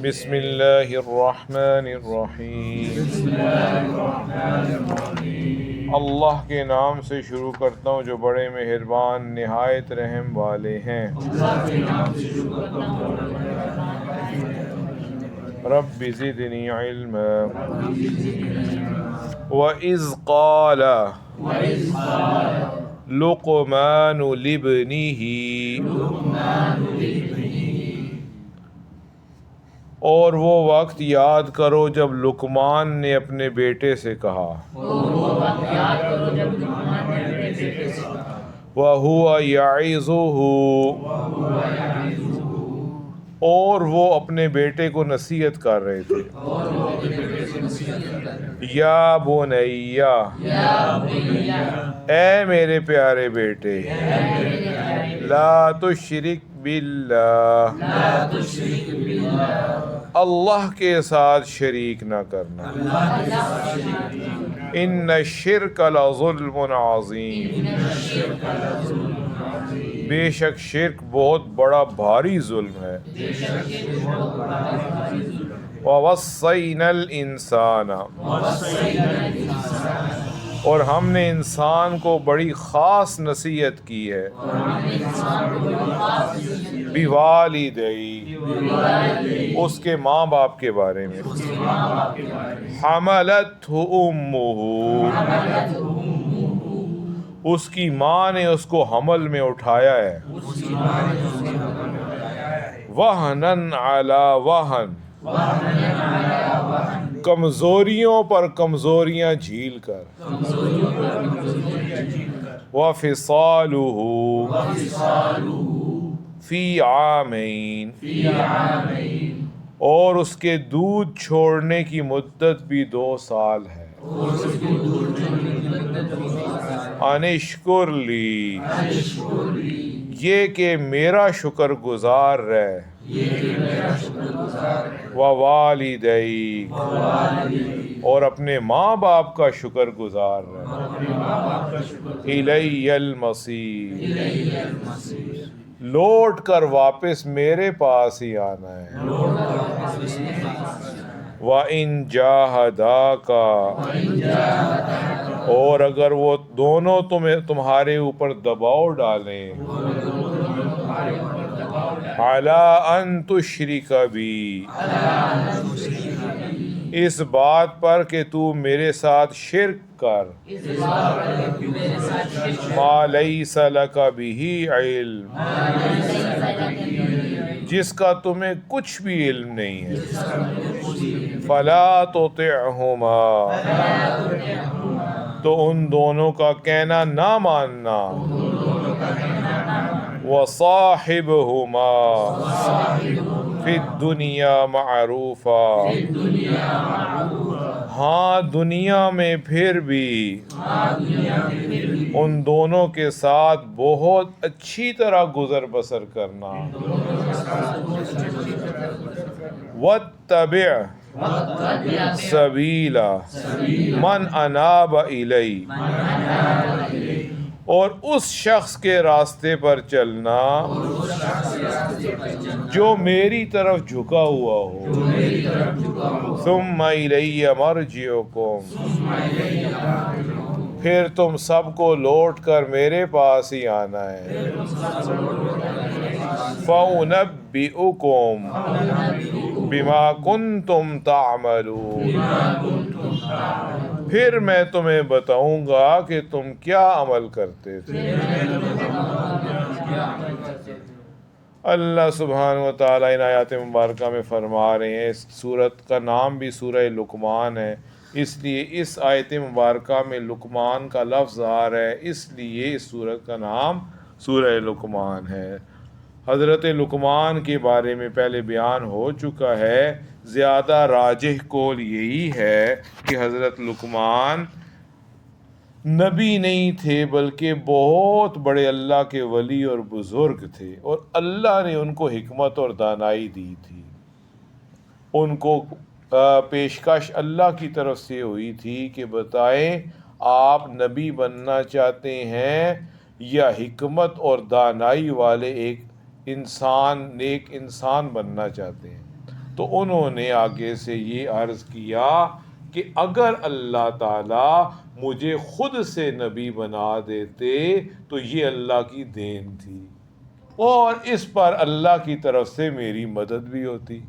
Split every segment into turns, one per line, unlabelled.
بسم اللہ الرحمن الرحیم اللہ کے نام سے شروع کرتا ہوں جو بڑے مہربان نہایت رحم والے ہیں۔ رب زدنی علما وَإِذْ قَالَ لقمان لابنہ، اور وہ وقت یاد کرو جب لقمان نے اپنے بیٹے سے کہا، وَهُوَ يَعِظُهُ، اور وہ اپنے بیٹے کو نصیحت کر رہے تھے، یا بنیا، اے میرے پیارے بیٹے، لا تشرک باللہ، اللہ کے ساتھ شریک نہ کرنا، ان الشرک لظلم عظیم، بے شک شرک بہت بڑا بھاری ظلم ہے۔ وَوَصَّيْنَا الْإِنسَانَ، اور ہم نے انسان کو بڑی خاص نصیحت کی ہے، بِوَالِدَیْهِ، اس کے ماں باپ کے بارے میں، حَمَلَتْهُ أُمُّهُ، اس کی ماں نے اس کو حمل میں اٹھایا ہے، وَهْنًا عَلَى وَهْنٍ، کمزوریوں پر کمزوریاں جھیل کر، وَفِصَالُهُ فِي عَامَيْنِ، اور اس کے دودھ چھوڑنے کی مدت بھی 2 سال ہے، ان اشکر لی، یہ کہ میرا شکر گزار رہ، ووالدیک، اور اپنے ماں باپ کا شکر گزار رہ، الی المصیر، لوٹ کر واپس میرے پاس ہی آنا ہے، وَإِن جَاهَدَاكَ، اور اگر وہ دونوں تمہارے اوپر دباؤ ڈالیں، عَلَىٰ أَن تُشْرِكَ بِي، اس بات پر کہ تو میرے ساتھ شرک کر، مَا لَيْسَ لَكَ بِهِ عِلْمٌ، جس کا تمہیں کچھ بھی علم نہیں ہے، فَلَا تُطِعْهُمَا، تو ان دونوں کا کہنا نہ ماننا، وَصَاحِبْهُمَا فِي الدُّنْيَا مَعْرُوفًا، ہاں دنیا میں پھر بھی ان دونوں کے ساتھ بہت اچھی طرح گزر بسر کرنا، وَاتَّبِعْ سَبِیلَ مَنْ أَنَابَ إِلَیَّ، اور اس شخص کے راستے پر چلنا جو میری طرف جھکا ہوا ہو، ثُمَّ إِلَیَّ مَرْجِعُکُمْ، پھر تم سب کو لوٹ کر میرے پاس ہی آنا ہے، فَأُنَبِّئُکُم بِمَا كُنتُمْ تَعْمَلُونَ، پھر میں تمہیں بتاؤں گا کہ تم کیا عمل کرتے تھے۔ اللہ سبحانہ و تعالیٰ ان آیات مبارکہ میں فرما رہے ہیں، اس سورت کا نام بھی سورہ لقمان ہے، اس لیے اس آیت مبارکہ میں لقمان کا لفظ آ رہا ہے، اس لیے اس سورت کا نام سورہ لقمان ہے۔ حضرت لقمان کے بارے میں پہلے بیان ہو چکا ہے، زیادہ راجح قول یہی ہے کہ حضرت لقمان نبی نہیں تھے بلکہ بہت بڑے اللہ کے ولی اور بزرگ تھے، اور اللہ نے ان کو حکمت اور دانائی دی تھی، ان کو پیشکش اللہ کی طرف سے ہوئی تھی کہ بتائیں آپ نبی بننا چاہتے ہیں یا حکمت اور دانائی والے ایک انسان، نیک انسان بننا چاہتے ہیں۔ تو انہوں نے آگے سے یہ عرض کیا کہ اگر اللہ تعالیٰ مجھے خود سے نبی بنا دیتے تو یہ اللہ کی دین تھی اور اس پر اللہ کی طرف سے میری مدد بھی ہوتی۔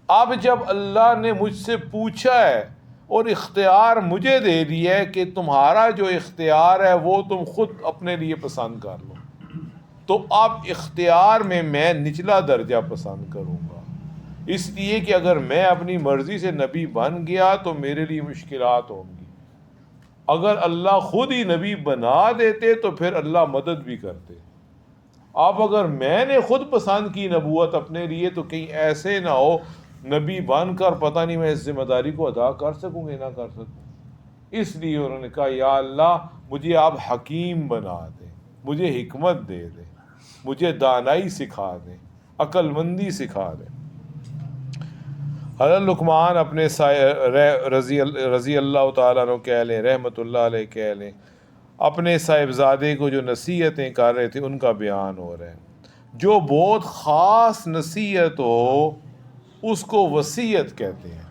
اب جب اللہ نے مجھ سے پوچھا ہے اور اختیار مجھے دے دیا ہے کہ تمہارا جو اختیار ہے وہ تم خود اپنے لیے پسند کر لو، تو اب اختیار میں نچلا درجہ پسند کروں گا، اس لیے کہ اگر میں اپنی مرضی سے نبی بن گیا تو میرے لیے مشکلات ہوں گی۔ اگر اللہ خود ہی نبی بنا دیتے تو پھر اللہ مدد بھی کرتے۔ اب اگر میں نے خود پسند کی نبوت اپنے لیے تو کہیں ایسے نہ ہو نبی بن کر پتہ نہیں میں اس ذمہ داری کو ادا کر سکوں گی نہ کر سکوں۔ اس لیے انہوں نے کہا یا اللہ مجھے آپ حکیم بنا دیں، مجھے حکمت دے دیں، مجھے دانائی سکھا دیں، عقل مندی سکھا دیں۔ حضرت لقمان اپنے رضی اللہ تعالیٰ عنہ کہہ لیں، رحمۃ اللہ علیہ کہہ لیں، اپنے صاحبزادے کو جو نصیحتیں کر رہے تھے ان کا بیان ہو رہا ہے۔ جو بہت خاص نصیحت ہو اس کو وصیت کہتے ہیں۔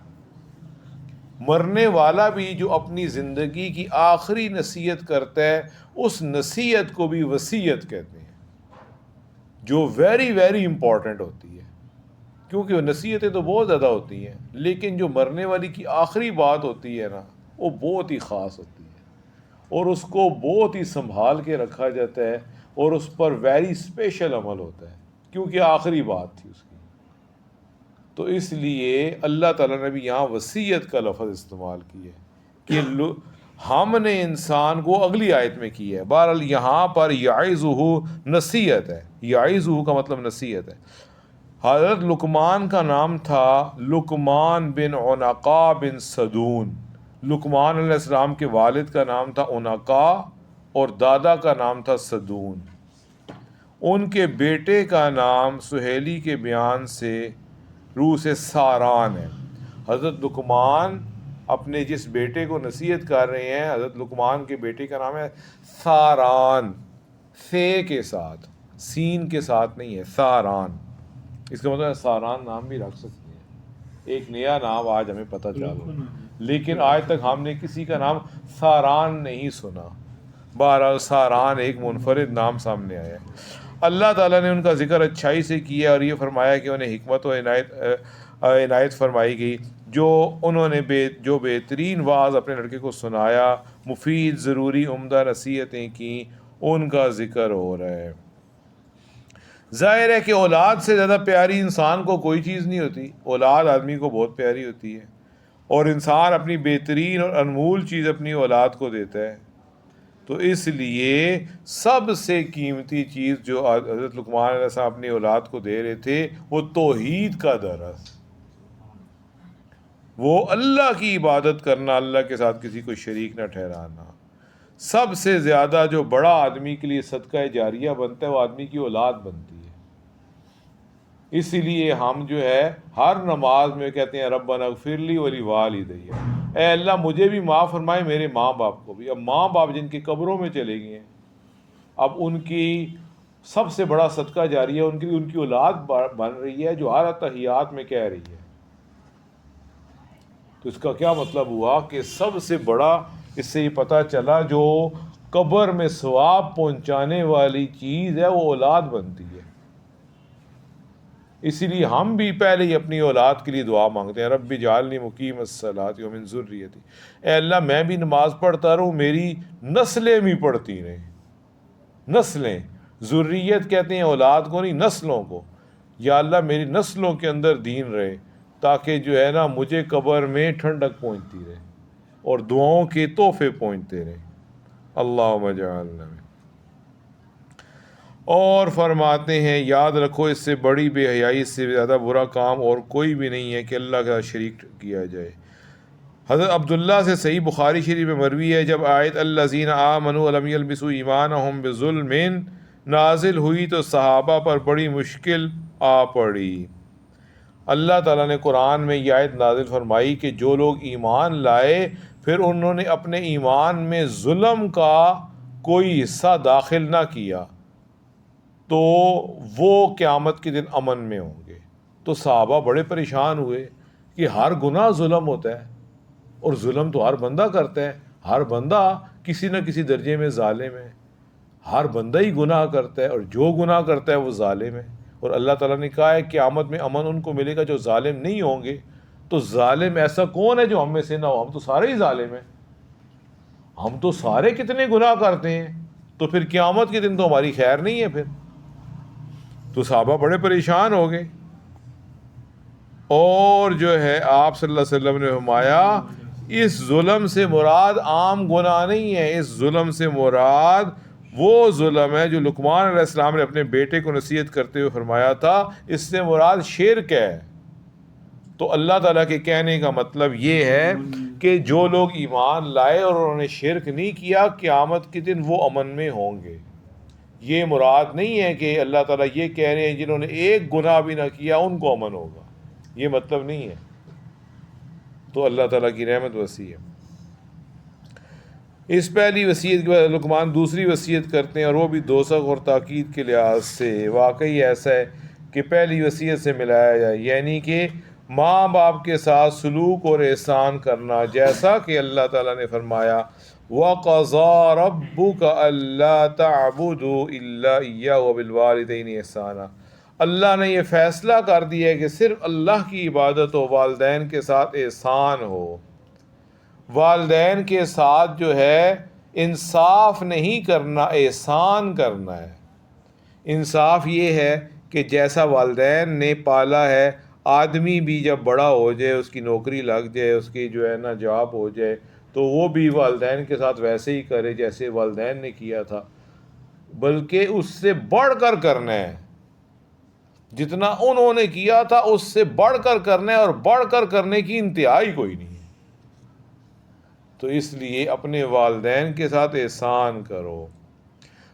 مرنے والا بھی جو اپنی زندگی کی آخری نصیحت کرتا ہے اس نصیحت کو بھی وصیت کہتے ہیں، جو ویری ویری امپورٹنٹ ہوتی ہے، کیونکہ نصیحتیں تو بہت زیادہ ہوتی ہیں لیکن جو مرنے والی کی آخری بات ہوتی ہے نا وہ بہت ہی خاص ہوتی ہے اور اس کو بہت ہی سنبھال کے رکھا جاتا ہے اور اس پر ویری اسپیشل عمل ہوتا ہے کیونکہ آخری بات تھی اس کی۔ تو اس لیے اللہ تعالیٰ نے بھی یہاں وصیت کا لفظ استعمال کیا ہے کہ ہم نے انسان کو اگلی آیت میں کی ہے۔ بہرحال یہاں پر یعظہ نصیحت ہے، یعظہ کا مطلب نصیحت ہے۔ حضرت لقمان کا نام تھا لقمان بن عنقا بن صدون۔ لقمان علیہ السلام کے والد کا نام تھا عنقا اور دادا کا نام تھا صدون۔ ان کے بیٹے کا نام سہیلی کے بیان سے روح سے ساران ہے۔ حضرت لقمان اپنے جس بیٹے کو نصیحت کر رہے ہیں، حضرت لقمان کے بیٹے کا نام ہے ساران، سے کے ساتھ، سین کے ساتھ نہیں ہے، ساران۔ اس کا مطلب ہے ساران نام بھی رکھ سکتے ہیں، ایک نیا نام آج ہمیں پتہ چلا، لیکن آج تک ہم نے کسی کا نام ساران نہیں سنا۔ بہرحال ساران ایک منفرد نام سامنے آیا ہے۔ اللہ تعالیٰ نے ان کا ذکر اچھائی سے کیا اور یہ فرمایا کہ انہیں حکمت و عنایت فرمائی گئی، جو انہوں نے جو بہترین واعظ اپنے لڑکے کو سنایا، مفید ضروری عمدہ نصیحتیں کیں، ان کا ذکر ہو رہا ہے۔ ظاہر ہے کہ اولاد سے زیادہ پیاری انسان کو کوئی چیز نہیں ہوتی، اولاد آدمی کو بہت پیاری ہوتی ہے اور انسان اپنی بہترین اور انمول چیز اپنی اولاد کو دیتا ہے۔ تو اس لیے سب سے قیمتی چیز جو حضرت لقمان علیہ السلام اپنی اولاد کو دے رہے تھے وہ توحید کا درس، وہ اللہ کی عبادت کرنا، اللہ کے ساتھ کسی کو شریک نہ ٹھہرانا۔ سب سے زیادہ جو بڑا آدمی کے لیے صدقہ جاریہ بنتا ہے وہ آدمی کی اولاد بنتی ہے۔ اسی لیے ہم جو ہے ہر نماز میں کہتے ہیں ربنا اغفر لی ولوالدی، اے اللہ مجھے بھی معاف فرمائے، میرے ماں باپ کو بھی۔ اب ماں باپ جن کی قبروں میں چلے گئے ہیں، اب ان کی سب سے بڑا صدقہ جاریہ ان کی اولاد بن رہی ہے جو ہر تحیات میں کہہ رہی ہے۔ تو اس کا کیا مطلب ہوا کہ سب سے بڑا اس سے یہ پتہ چلا جو قبر میں ثواب پہنچانے والی چیز ہے وہ اولاد بنتی ہے۔ اسی لیے ہم بھی پہلے ہی اپنی اولاد کے لیے دعا مانگتے ہیں، رب اجعلنی مقیم الصلاۃ ومن ذریتی، اے اللہ میں بھی نماز پڑھتا رہوں، میری نسلیں بھی پڑھتی رہیں۔ نسلیں، ذریت کہتے ہیں اولاد کو نہیں، نسلوں کو۔ یا اللہ میری نسلوں کے اندر دین رہے تاکہ جو ہے نا مجھے قبر میں ٹھنڈک پہنچتی رہے اور دعاؤں کے تحفے پہنچتے رہے۔ اللہم اجعلنا۔ اور فرماتے ہیں یاد رکھو اس سے بڑی بے حیائی، اس سے زیادہ برا کام اور کوئی بھی نہیں ہے کہ اللہ کا شریک کیا جائے۔ حضرت عبداللہ سے صحیح بخاری شریف میں مروی ہے جب آیت الذین آمنوا ولم یلبسوا ایمانہم بظلم نازل ہوئی تو صحابہ پر بڑی مشکل آ پڑی۔ اللہ تعالیٰ نے قرآن میں یہ آیت نازل فرمائی کہ جو لوگ ایمان لائے پھر انہوں نے اپنے ایمان میں ظلم کا کوئی حصہ داخل نہ کیا تو وہ قیامت کے دن امن میں ہوں گے۔ تو صحابہ بڑے پریشان ہوئے کہ ہر گناہ ظلم ہوتا ہے، اور ظلم تو ہر بندہ کرتا ہے، ہر بندہ کسی نہ کسی درجے میں ظالم ہے، ہر بندہ ہی گناہ کرتا ہے، اور جو گناہ کرتا ہے وہ ظالم ہے۔ اور اللہ تعالیٰ نے کہا ہے قیامت میں امن ان کو ملے گا جو ظالم نہیں ہوں گے۔ تو ظالم ایسا کون ہے جو ہم میں سے نہ ہو؟ ہم تو سارے ہی ظالم ہیں، ہم تو سارے کتنے گناہ کرتے ہیں، تو پھر قیامت کے دن تو ہماری خیر نہیں ہے پھر۔ تو صحابہ بڑے پریشان ہو گئے، اور جو ہے آپ صلی اللہ علیہ وسلم نے فرمایا اس ظلم سے مراد عام گناہ نہیں ہے، اس ظلم سے مراد وہ ظلم ہے جو لقمان علیہ السلام نے اپنے بیٹے کو نصیحت کرتے ہوئے فرمایا تھا، اس سے مراد شرک ہے۔ تو اللہ تعالیٰ کے کہنے کا مطلب یہ ہے کہ جو لوگ ایمان لائے اور انہوں نے شرک نہیں کیا، قیامت کے دن وہ امن میں ہوں گے۔ یہ مراد نہیں ہے کہ اللہ تعالیٰ یہ کہہ رہے ہیں جنہوں نے ایک گناہ بھی نہ کیا ان کو امن ہوگا، یہ مطلب نہیں ہے۔ تو اللہ تعالیٰ کی رحمت وسیع ہے۔ اس پہلی وصیت کے بعد لقمان دوسری وصیت کرتے ہیں، اور وہ بھی دوزخ اور تاکید کے لحاظ سے واقعی ایسا ہے کہ پہلی وصیت سے ملایا جائے، یعنی کہ ماں باپ کے ساتھ سلوک اور احسان کرنا، جیسا کہ اللہ تعالیٰ نے فرمایا وَقَضَىٰ رَبُّكَ أَلَّا تَعْبُدُوا إِلَّا إِيَّاهُ وَبِالْوَالِدَيْنِ إِحْسَانًا۔ اللہ نے یہ فیصلہ کر دیا ہے کہ صرف اللہ کی عبادت ہو، والدین کے ساتھ احسان ہو۔ والدین کے ساتھ جو ہے انصاف نہیں کرنا، احسان کرنا ہے۔ انصاف یہ ہے کہ جیسا والدین نے پالا ہے، آدمی بھی جب بڑا ہو جائے، اس کی نوکری لگ جائے، اس کی جو ہے نا جاب ہو جائے، تو وہ بھی والدین کے ساتھ ویسے ہی کرے جیسے والدین نے کیا تھا، بلکہ اس سے بڑھ کر کرنا ہے۔ جتنا انہوں نے کیا تھا اس سے بڑھ کر کرنا ہے، اور بڑھ کر کرنے کی انتہا ہی کوئی نہیں ہے۔ تو اس لیے اپنے والدین کے ساتھ احسان کرو،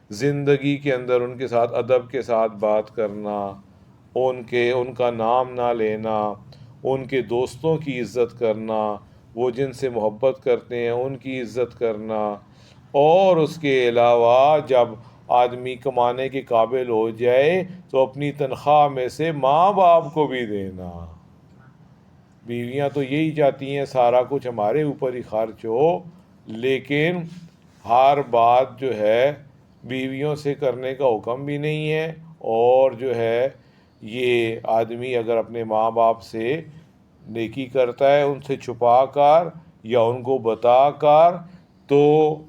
زندگی کے اندر ان کے ساتھ ادب کے ساتھ بات کرنا، ان کا نام نہ لینا، ان کے دوستوں کی عزت کرنا، وہ جن سے محبت کرتے ہیں ان کی عزت کرنا، اور اس کے علاوہ جب آدمی کمانے کے قابل ہو جائے تو اپنی تنخواہ میں سے ماں باپ کو بھی دینا۔ بیویاں تو یہی چاہتی ہیں سارا کچھ ہمارے اوپر ہی خرچ ہو، لیکن ہر بات جو ہے بیویوں سے کرنے کا حکم بھی نہیں ہے، اور جو ہے یہ آدمی اگر اپنے ماں باپ سے نیکی کرتا ہے ان سے چھپا کر یا ان کو بتا کر، تو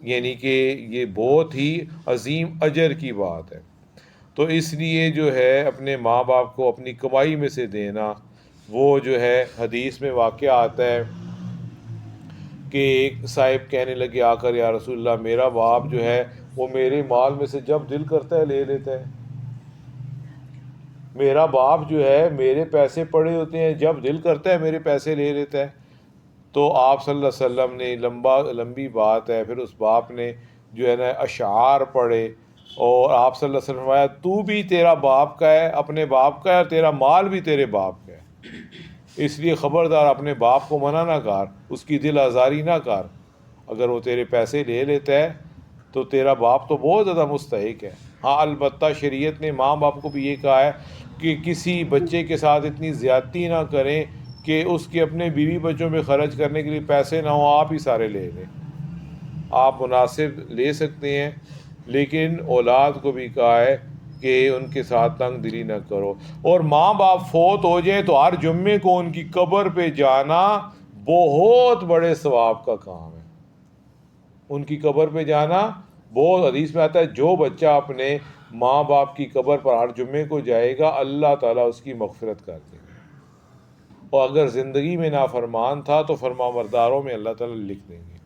یعنی کہ یہ بہت ہی عظیم اجر کی بات ہے۔ تو اس لیے جو ہے اپنے ماں باپ کو اپنی کمائی میں سے دینا۔ وہ جو ہے حدیث میں واقعہ آتا ہے کہ ایک صاحب کہنے لگے آ کر یا رسول اللہ، میرا باپ جو ہے وہ میرے مال میں سے جب دل کرتا ہے لے لیتا ہے، میرا باپ جو ہے میرے پیسے پڑے ہوتے ہیں جب دل کرتا ہے میرے پیسے لے لیتا ہے۔ تو آپ صلی اللہ علیہ وسلم نے لمبی بات ہے، پھر اس باپ نے جو ہے نا اشعار پڑھے، اور آپ صلی اللہ علیہ وسلم فرمایا تو بھی تیرا باپ کا ہے، اپنے باپ کا ہے، اور تیرا مال بھی تیرے باپ کا ہے، اس لیے خبردار اپنے باپ کو منع نہ کر، اس کی دل آزاری نہ کر۔ اگر وہ تیرے پیسے لے لیتا ہے تو تیرا باپ تو بہت زیادہ مستحق ہے۔ ہاں البتہ شریعت نے ماں باپ کو بھی یہ کہا ہے کہ کسی بچے کے ساتھ اتنی زیادتی نہ کریں کہ اس کے اپنے بیوی بچوں پہ خرچ کرنے کے لیے پیسے نہ ہوں، آپ ہی سارے لے لیں۔ آپ مناسب لے سکتے ہیں، لیکن اولاد کو بھی کہا ہے کہ ان کے ساتھ تنگ دلی نہ کرو۔ اور ماں باپ فوت ہو جائیں تو ہر جمعے کو ان کی قبر پہ جانا بہت بڑے ثواب کا کام ہے۔ ان کی قبر پہ جانا بہت، حدیث میں آتا ہے جو بچہ اپنے ماں باپ کی قبر پر ہر جمعے کو جائے گا اللہ تعالیٰ اس کی مغفرت کر دے گا، اور اگر زندگی میں نافرمان تھا تو فرما برداروں میں اللہ تعالیٰ لکھ دیں گے۔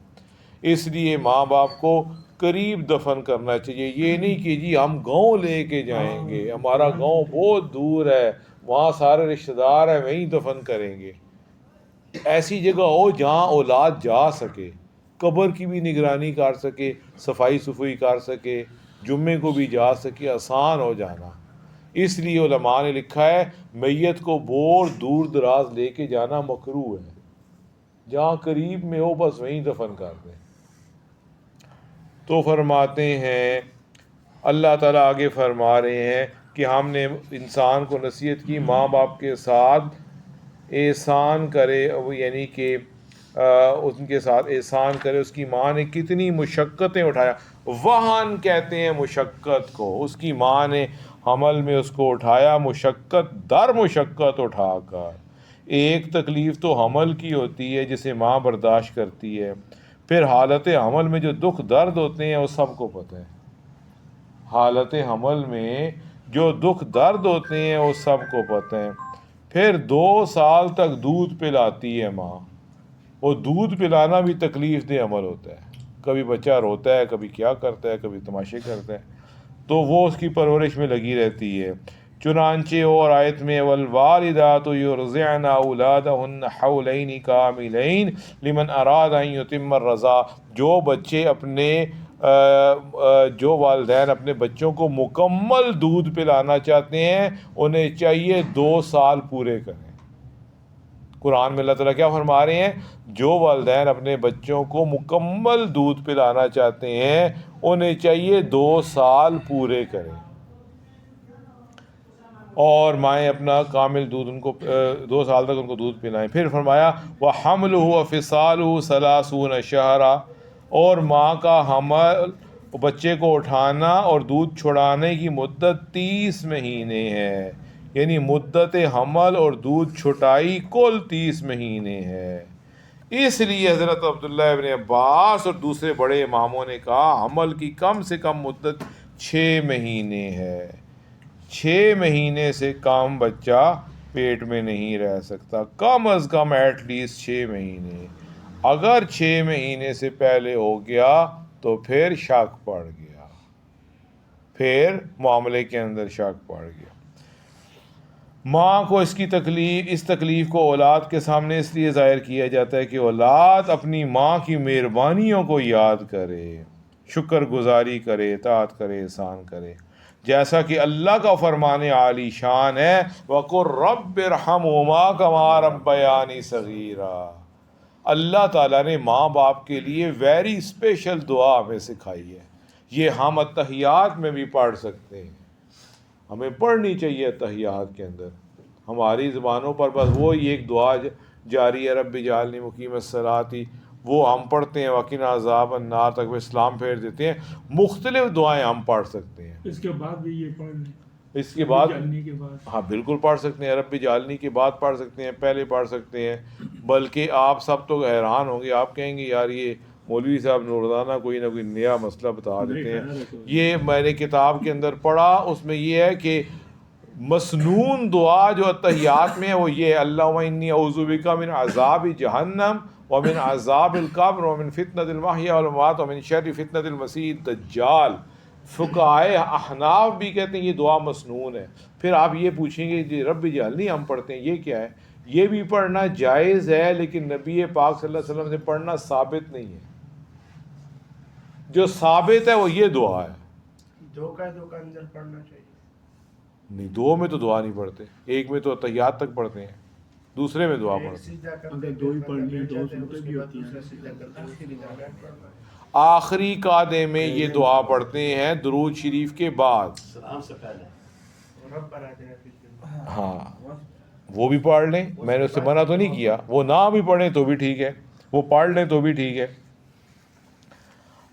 اس لیے ماں باپ کو قریب دفن کرنا چاہیے، یہ نہیں کہ جی ہم گاؤں لے کے جائیں گے، ہمارا گاؤں بہت دور ہے، وہاں سارے رشتہ دار ہیں، وہیں دفن کریں گے۔ ایسی جگہ ہو جہاں اولاد جا سکے، قبر کی بھی نگرانی کر سکے، صفائی صفائی کر سکے، جمعے کو بھی جا سکے، آسان ہو جانا۔ اس لیے علماء نے لکھا ہے میت کو بہت دور دراز لے کے جانا مکروہ ہے، جہاں قریب میں ہو بس وہیں دفن کر دیں۔ تو فرماتے ہیں اللہ تعالیٰ آگے فرما رہے ہیں کہ ہم نے انسان کو نصیحت کی ماں باپ کے ساتھ احسان کرے، یعنی کہ ان کے ساتھ احسان کرے. اس کی ماں نے کتنی مشقتیں اٹھایا، وہن کہتے ہیں مشقت کو. اس کی ماں نے حمل میں اس کو اٹھایا، مشقت در مشقت اٹھا کر. ایک تکلیف تو حمل کی ہوتی ہے جسے ماں برداشت کرتی ہے، پھر حالت حمل میں جو دکھ درد ہوتے ہیں وہ سب کو پتہ ہے. حالت حمل میں جو دکھ درد ہوتے ہیں وہ سب کو پتہ ہے. پھر 2 سال تک دودھ پلاتی ہے ماں. وہ دودھ پلانا بھی تکلیف دہ عمل ہوتا ہے. کبھی بچہ روتا ہے، کبھی کیا کرتا ہے، کبھی تماشے کرتا ہے، تو وہ اس کی پرورش میں لگی رہتی ہے. چنانچہ اور آیت میں والوالدات یرضعن اولادہن حولین کاملین لمن اراد ان یتم الرضاع. جو والدین اپنے بچوں کو مکمل دودھ پلانا چاہتے ہیں انہیں چاہیے 2 سال پورے کریں. قرآن میں اللہ تعالیٰ کیا فرما رہے ہیں؟ جو والدین اپنے بچوں کو مکمل دودھ پلانا چاہتے ہیں انہیں چاہیے 2 سال پورے کریں، اور مائیں اپنا کامل دودھ ان کو 2 سال تک ان کو دودھ پلائیں. پھر فرمایا وَحَمْلُهُ وَفِصَالُهُ 30 شہرا. اور ماں کا حمل، بچے کو اٹھانا اور دودھ چھڑانے کی مدت 30 مہینے ہے. یعنی مدت حمل اور دودھ چھٹائی کل 30 مہینے ہے. اس لیے حضرت عبداللہ ابن عباس اور دوسرے بڑے اماموں نے کہا حمل کی کم سے کم مدت 6 مہینے ہے. 6 مہینے سے کم بچہ پیٹ میں نہیں رہ سکتا، کم از کم ایٹ لیسٹ 6 مہینے. اگر 6 مہینے سے پہلے ہو گیا تو پھر شک پڑ گیا، پھر معاملے کے اندر شک پڑ گیا. ماں کو اس تکلیف کو اولاد کے سامنے اس لیے ظاہر کیا جاتا ہے کہ اولاد اپنی ماں کی مہربانیوں کو یاد کرے، شکر گزاری کرے، اطاعت کرے، احسان کرے. جیسا کہ اللہ کا فرمان عالی شان ہے وَقُلْ رَبِّ ارْحَمْهُمَا كَمَا رَبَّيَانِي صَغِيرًا. اللہ تعالیٰ نے ماں باپ کے لیے ویری اسپیشل دعا ہمیں سکھائی ہے. یہ ہم اتحیات میں بھی پڑھ سکتے ہیں، ہمیں پڑھنی چاہیے. اتحیات کے اندر ہماری زبانوں پر بس وہی ایک دعا جاری ہے رب اجعلنی مقیم الصلاۃ، وہ ہم پڑھتے ہیں وقنا عذاب النار تک وہ اسلام پھیر دیتے ہیں. مختلف دعائیں ہم پڑھ سکتے ہیں.
اس کے بعد بھی یہ پڑھ لیں،
اس کے بعد
بعد
ہاں بالکل پڑھ سکتے ہیں. رب اجعلنی کے بعد پڑھ سکتے ہیں، پہلے پڑھ سکتے ہیں. بلکہ آپ سب تو حیران ہوں گے، آپ کہیں گے یار یہ مولوی صاحب روزانہ کوئی نہ کوئی نیا مسئلہ بتا دیتے ہیں. یہ میں نے کتاب کے اندر پڑھا، اس میں یہ ہے کہ مسنون دعا جو اتحیات میں ہے وہ یہ ہے اللہم انی اعوذ بک من عذاب جہنم ومن عذاب القبر ومن فتنۃ المحیا والممات ومن شر فتنۃ المسیح الدجال. فقہائے احناف بھی کہتے ہیں یہ دعا مسنون ہے. پھر آپ یہ پوچھیں گے جی رب اجعلنی ہم پڑھتے ہیں یہ کیا ہے؟ یہ بھی پڑھنا جائز ہے، لیکن نبی پاک صلی اللہ علیہ وسلم سے پڑھنا ثابت نہیں ہے. جو ثابت ہے وہ یہ دعا ہے.
دو کا اندر پڑھنا چاہیے
نہیں، 2 میں تو دعا نہیں پڑھتے، ایک میں تو اتحیات تک پڑھتے ہیں، دوسرے میں دعا پڑھتے ہیں.
اگر 2 ہی پڑھنی ہے 2 سنتیں بھی ہوتی ہیں.
آخری قعدے میں یہ دعا پڑھتے ہیں درود شریف کے بعد.
سلام سے پہلے
ہاں وہ بھی پڑھ لیں، میں نے اس سے منع تو نہیں کیا، وہ نہ بھی پڑھیں تو بھی ٹھیک ہے، وہ پڑھ لیں تو بھی ٹھیک ہے.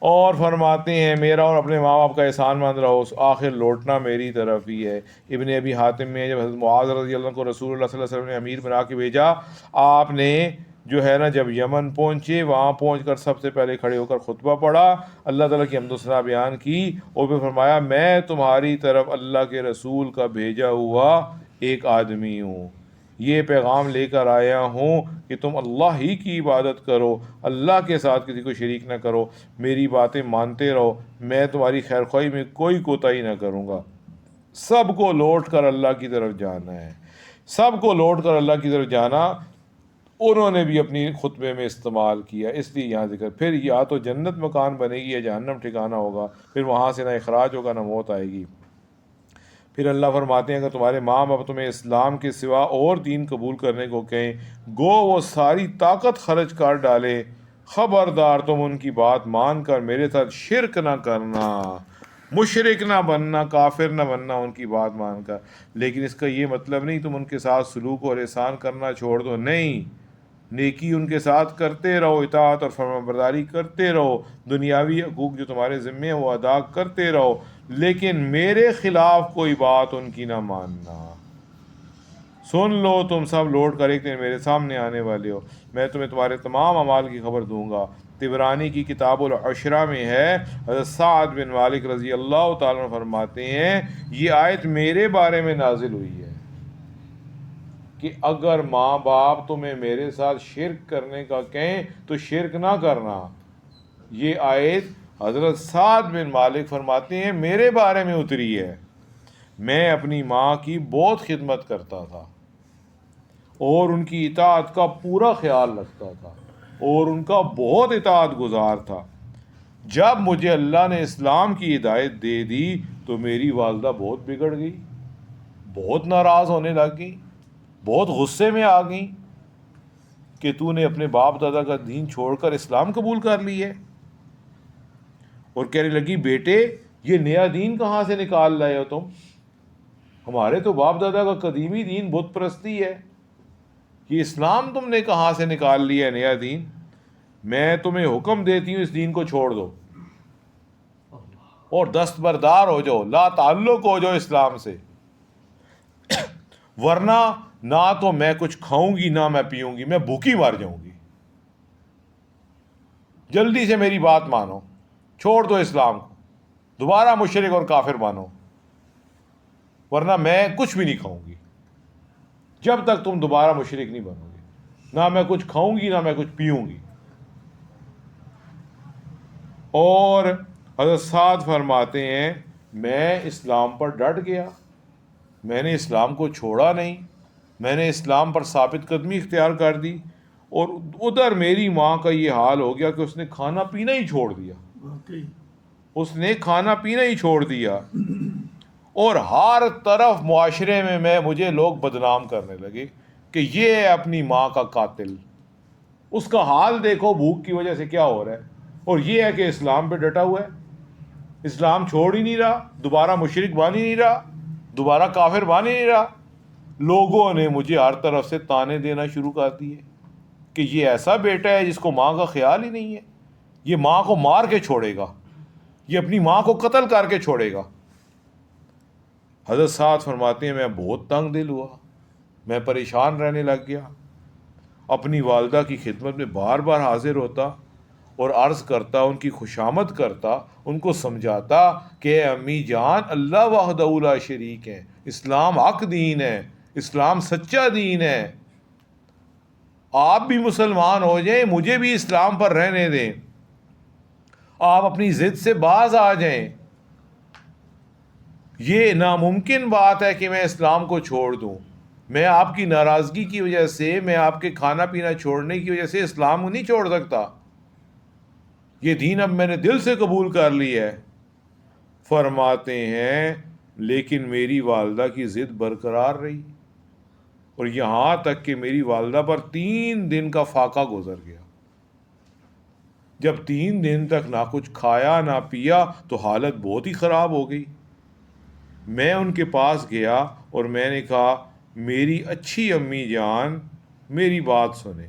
اور فرماتے ہیں میرا اور اپنے ماں باپ کا احسان مند رہو، آخر لوٹنا میری طرف ہی ہے. ابن ابی حاتم میں جب حضرت معاذ رضی اللہ عنہ کو رسول اللہ صلی اللہ علیہ وسلم نے امیر بنا کے بھیجا، آپ نے جو ہے نا جب یمن پہنچے وہاں پہنچ کر سب سے پہلے کھڑے ہو کر خطبہ پڑھا، اللہ تعالیٰ کی حمد و ثنا بیان کی، اور پھر فرمایا میں تمہاری طرف اللہ کے رسول کا بھیجا ہوا ایک آدمی ہوں، یہ پیغام لے کر آیا ہوں کہ تم اللہ ہی کی عبادت کرو، اللہ کے ساتھ کسی کو شریک نہ کرو، میری باتیں مانتے رہو، میں تمہاری خیر خواہی میں کوئی کوتاہی نہ کروں گا. سب کو لوٹ کر اللہ کی طرف جانا ہے، سب کو لوٹ کر اللہ کی طرف جانا انہوں نے بھی اپنی خطبے میں استعمال کیا. اس لیے یہاں ذکر پھر یا تو جنت مکان بنے گی یا جہنم ٹھکانہ ہوگا، پھر وہاں سے نہ اخراج ہوگا نہ موت آئے گی. پھر اللہ فرماتے ہیں اگر تمہارے ماں باپ تمہیں اسلام کے سوا اور دین قبول کرنے کو کہیں گو وہ ساری طاقت خرچ کر ڈالے، خبردار تم ان کی بات مان کر میرے ساتھ شرک نہ کرنا. مشرک نہ بننا، کافر نہ بننا ان کی بات مان کر، لیکن اس کا یہ مطلب نہیں تم ان کے ساتھ سلوک اور احسان کرنا چھوڑ دو، نہیں، نیکی ان کے ساتھ کرتے رہو، اطاعت اور فرمانبرداری کرتے رہو، دنیاوی حقوق جو تمہارے ذمے ہیں وہ ادا کرتے رہو، لیکن میرے خلاف کوئی بات ان کی نہ ماننا۔ سن لو تم سب لوٹ کر ایک دن میرے سامنے آنے والے ہو، میں تمہیں تمہارے تمام اعمال کی خبر دوں گا۔ طبرانی کی کتاب العشرہ میں ہے، حضرت سعد بن مالک رضی اللہ تعالیٰ عنہ فرماتے ہیں یہ آیت میرے بارے میں نازل ہوئی ہے کہ اگر ماں باپ تمہیں میرے ساتھ شرک کرنے کا کہیں تو شرک نہ کرنا۔ یہ آیت حضرت سعد بن مالک فرماتے ہیں میرے بارے میں اتری ہے، میں اپنی ماں کی بہت خدمت کرتا تھا اور ان کی اطاعت کا پورا خیال رکھتا تھا اور ان کا بہت اطاعت گزار تھا۔ جب مجھے اللہ نے اسلام کی ہدایت دے دی تو میری والدہ بہت بگڑ گئی، بہت ناراض ہونے لگ گئی، بہت غصے میں آ گئیں کہ تو نے اپنے باپ دادا کا دین چھوڑ کر اسلام قبول کر لی ہے، اور کہنے لگی بیٹے یہ نیا دین کہاں سے نکال لائے ہو تم؟ ہمارے تو باپ دادا کا قدیمی دین بت پرستی ہے، یہ اسلام تم نے کہاں سے نکال لیا ہے نیا دین؟ میں تمہیں حکم دیتی ہوں اس دین کو چھوڑ دو اور دستبردار ہو جاؤ، لا تعلق ہو جاؤ اسلام سے، ورنہ نہ تو میں کچھ کھاؤں گی نہ میں پیوں گی، میں بھوکی مر جاؤں گی۔ جلدی سے میری بات مانو، چھوڑ دو اسلام کو، دوبارہ مشرک اور کافر بانو، ورنہ میں کچھ بھی نہیں کھاؤں گی جب تک تم دوبارہ مشرک نہیں بنو گے، نہ میں کچھ کھاؤں گی نہ میں کچھ پیوں گی۔ اور حضرت سعد فرماتے ہیں میں اسلام پر ڈٹ گیا، میں نے اسلام کو چھوڑا نہیں، میں نے اسلام پر ثابت قدمی اختیار کر دی، اور ادھر میری ماں کا یہ حال ہو گیا کہ اس نے کھانا پینا ہی چھوڑ دیا،
واقعی
اس نے کھانا پینا ہی چھوڑ دیا، اور ہر طرف معاشرے میں مجھے لوگ بدنام کرنے لگے کہ یہ ہے اپنی ماں کا قاتل، اس کا حال دیکھو بھوک کی وجہ سے کیا ہو رہا ہے، اور یہ ہے کہ اسلام پہ ڈٹا ہوا ہے، اسلام چھوڑ ہی نہیں رہا، دوبارہ مشرک بن ہی نہیں رہا، دوبارہ کافر بن ہی نہیں رہا۔ لوگوں نے مجھے ہر طرف سے تانے دینا شروع کر دیے کہ یہ ایسا بیٹا ہے جس کو ماں کا خیال ہی نہیں ہے، یہ ماں کو مار کے چھوڑے گا، یہ اپنی ماں کو قتل کر کے چھوڑے گا۔ حضرت سعد فرماتے ہیں میں بہت تنگ دل ہوا، میں پریشان رہنے لگ گیا، اپنی والدہ کی خدمت میں بار بار حاضر ہوتا اور عرض کرتا، ان کی خوشامد کرتا، ان کو سمجھاتا کہ اے امی جان اللہ وحدہ لا شریک ہے، اسلام حق دین ہے، اسلام سچا دین ہے، آپ بھی مسلمان ہو جائیں، مجھے بھی اسلام پر رہنے دیں، آپ اپنی ضد سے باز آ جائیں، یہ ناممکن بات ہے کہ میں اسلام کو چھوڑ دوں، میں آپ کی ناراضگی کی وجہ سے، میں آپ کے کھانا پینا چھوڑنے کی وجہ سے اسلام کو نہیں چھوڑ سکتا، یہ دین اب میں نے دل سے قبول کر لی ہے۔ فرماتے ہیں لیکن میری والدہ کی ضد برقرار رہی، اور یہاں تک کہ میری والدہ پر 3 دن کا فاقہ گزر گیا، جب 3 دن تک نہ کچھ کھایا نہ پیا تو حالت بہت ہی خراب ہو گئی۔ میں ان کے پاس گیا اور میں نے کہا میری اچھی امی جان میری بات سنیں،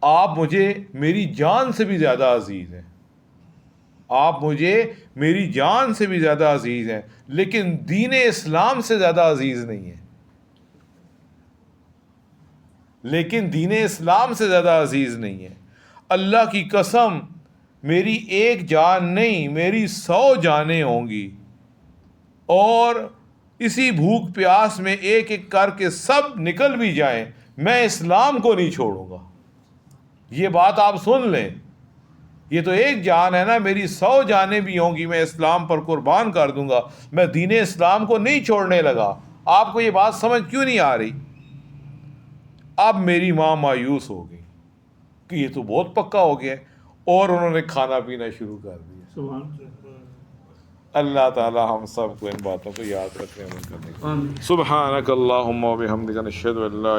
آپ مجھے میری جان سے بھی زیادہ عزیز ہیں، آپ مجھے میری جان سے بھی زیادہ عزیز ہیں، لیکن دین اسلام سے زیادہ عزیز نہیں ہیں، لیکن دین اسلام سے زیادہ عزیز نہیں ہے، اللہ کی قسم میری ایک جان نہیں میری 100 جانیں ہوں گی، اور اسی بھوک پیاس میں ایک ایک کر کے سب نکل بھی جائیں، میں اسلام کو نہیں چھوڑوں گا۔ یہ بات آپ سن لیں، یہ تو ایک جان ہے نا، میری 100 جانیں بھی ہوں گی، میں اسلام پر قربان کر دوں گا، میں دین اسلام کو نہیں چھوڑنے لگا۔ آپ کو یہ بات سمجھ کیوں نہیں آ رہی؟ اب میری ماں مایوس ہو گئی کہ یہ تو بہت پکا ہو گیا، اور انہوں نے کھانا پینا شروع کر دیا۔
سبحان
اللہ تعالی ہم سب کو ان باتوں کو یاد رکھنے عمل کرنے کی۔
آمین۔
سبحانک اللہم و بحمدک نشہد ان لا